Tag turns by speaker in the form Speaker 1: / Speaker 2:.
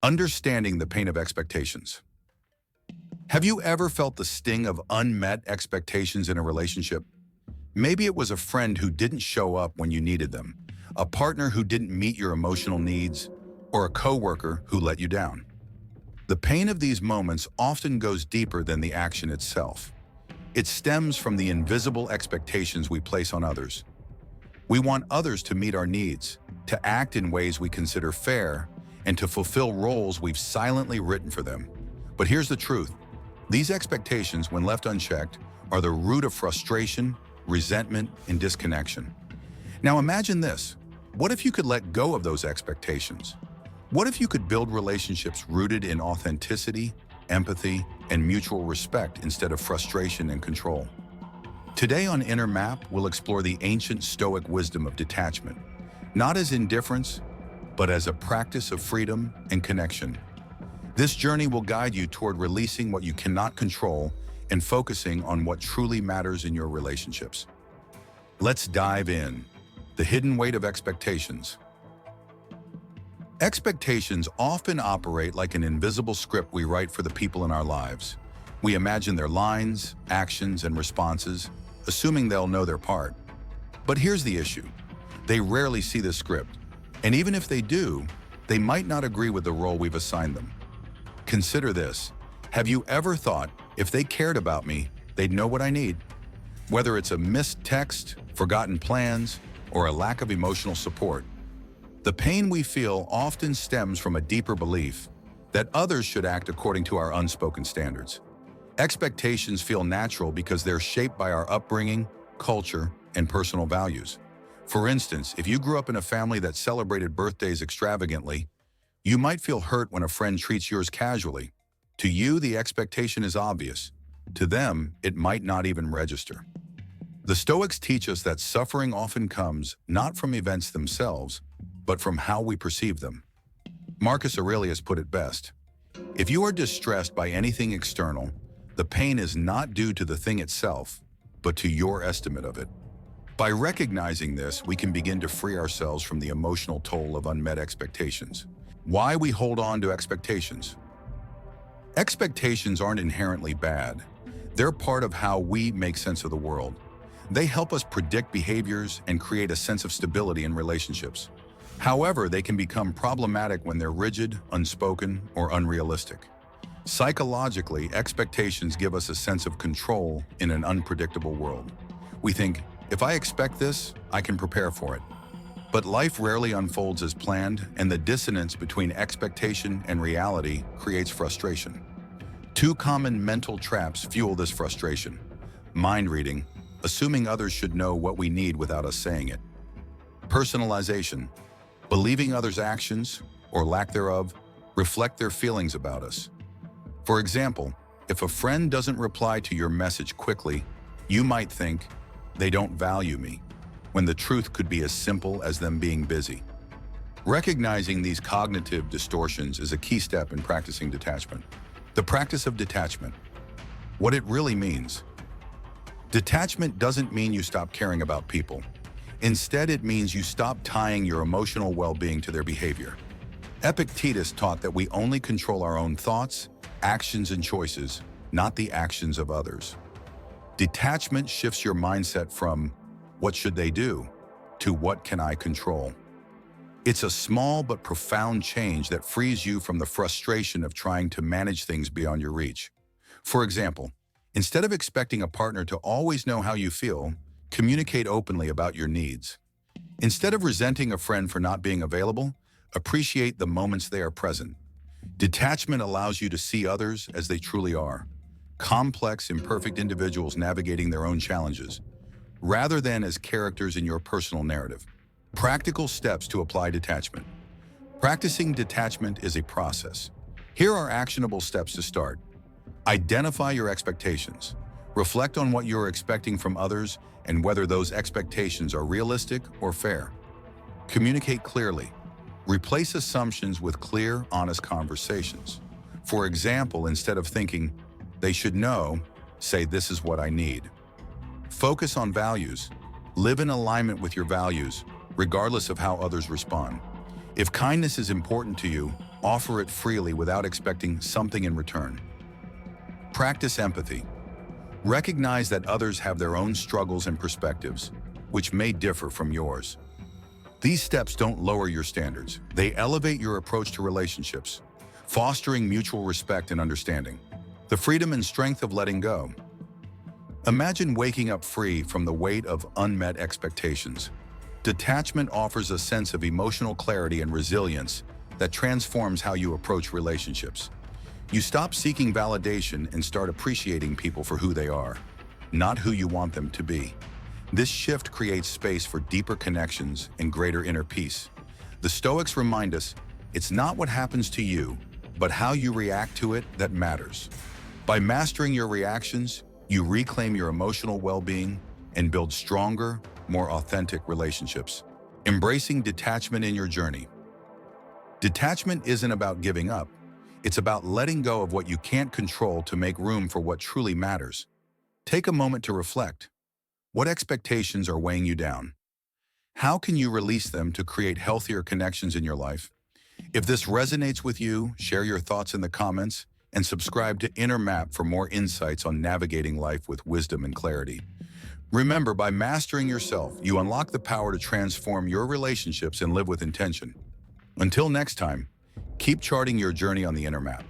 Speaker 1: Understanding the pain of expectations. Have you ever felt the sting of unmet expectations in a relationship? Maybe it was a friend who didn't show up when you needed them, a partner who didn't meet your emotional needs, or a coworker who let you down. The pain of these moments often goes deeper than the action itself. It stems from the invisible expectations we place on others. We want others to meet our needs, to act in ways we consider fair, and to fulfill roles we've silently written for them. But here's the truth. These expectations, when left unchecked, are the root of frustration, resentment, and disconnection. Now imagine this. What if you could let go of those expectations? What if you could build relationships rooted in authenticity, empathy, and mutual respect instead of frustration and control? Today on Inner Map, we'll explore the ancient Stoic wisdom of detachment, not as indifference, but as a practice of freedom and connection. This journey will guide you toward releasing what you cannot control and focusing on what truly matters in your relationships. Let's dive in. The hidden weight of expectations. Expectations often operate like an invisible script we write for the people in our lives. We imagine their lines, actions, and responses, assuming they'll know their part. But here's the issue. They rarely see the script, and even if they do, they might not agree with the role we've assigned them. Consider this. Have you ever thought, if they cared about me, they'd know what I need? Whether it's a missed text, forgotten plans, or a lack of emotional support, the pain we feel often stems from a deeper belief that others should act according to our unspoken standards. Expectations feel natural because they're shaped by our upbringing, culture, and personal values. For instance, if you grew up in a family that celebrated birthdays extravagantly, you might feel hurt when a friend treats yours casually. To you, the expectation is obvious. To them, it might not even register. The Stoics teach us that suffering often comes not from events themselves, but from how we perceive them. Marcus Aurelius put it best. If you are distressed by anything external, the pain is not due to the thing itself, but to your estimate of it. By recognizing this, we can begin to free ourselves from the emotional toll of unmet expectations. Why we hold on to expectations. Expectations aren't inherently bad. They're part of how we make sense of the world. They help us predict behaviors and create a sense of stability in relationships. However, they can become problematic when they're rigid, unspoken, or unrealistic. Psychologically, expectations give us a sense of control in an unpredictable world. We think, if I expect this, I can prepare for it. But life rarely unfolds as planned, and the dissonance between expectation and reality creates frustration. Two common mental traps fuel this frustration. Mind reading, assuming others should know what we need without us saying it. Personalization, believing others' actions, or lack thereof, reflect their feelings about us. For example, if a friend doesn't reply to your message quickly, you might think, they don't value me, when the truth could be as simple as them being busy. Recognizing these cognitive distortions is a key step in practicing detachment. The practice of detachment. What it really means. Detachment doesn't mean you stop caring about people. Instead, it means you stop tying your emotional well-being to their behavior. Epictetus taught that we only control our own thoughts, actions, and choices, not the actions of others. Detachment shifts your mindset from, what should they do, to what can I control? It's a small but profound change that frees you from the frustration of trying to manage things beyond your reach. For example, instead of expecting a partner to always know how you feel, communicate openly about your needs. Instead of resenting a friend for not being available, appreciate the moments they are present. Detachment allows you to see others as they truly are, complex, imperfect individuals navigating their own challenges, rather than as characters in your personal narrative. Practical steps to apply detachment. Practicing detachment is a process. Here are actionable steps to start. Identify your expectations. Reflect on what you're expecting from others and whether those expectations are realistic or fair. Communicate clearly. Replace assumptions with clear, honest conversations. For example, instead of thinking, they should know, say, this is what I need. Focus on values. Live in alignment with your values, regardless of how others respond. If kindness is important to you, Offer it freely without expecting something in return. Practice empathy. Recognize that others have their own struggles and perspectives, which may differ from yours. These steps don't lower your standards. They elevate your approach to relationships, fostering mutual respect and understanding. The freedom and strength of letting go. Imagine waking up free from the weight of unmet expectations. Detachment offers a sense of emotional clarity and resilience that transforms how you approach relationships. You stop seeking validation and start appreciating people for who they are, not who you want them to be. This shift creates space for deeper connections and greater inner peace. The Stoics remind us, it's not what happens to you, but how you react to it that matters. By mastering your reactions, you reclaim your emotional well-being and build stronger, more authentic relationships. Embracing detachment in your journey. Detachment isn't about giving up. It's about letting go of what you can't control to make room for what truly matters. Take a moment to reflect. What expectations are weighing you down? How can you release them to create healthier connections in your life? If this resonates with you, share your thoughts in the comments and subscribe to Inner Map for more insights on navigating life with wisdom and clarity. Remember, by mastering yourself, you unlock the power to transform your relationships and live with intention. Until next time, keep charting your journey on the Inner Map.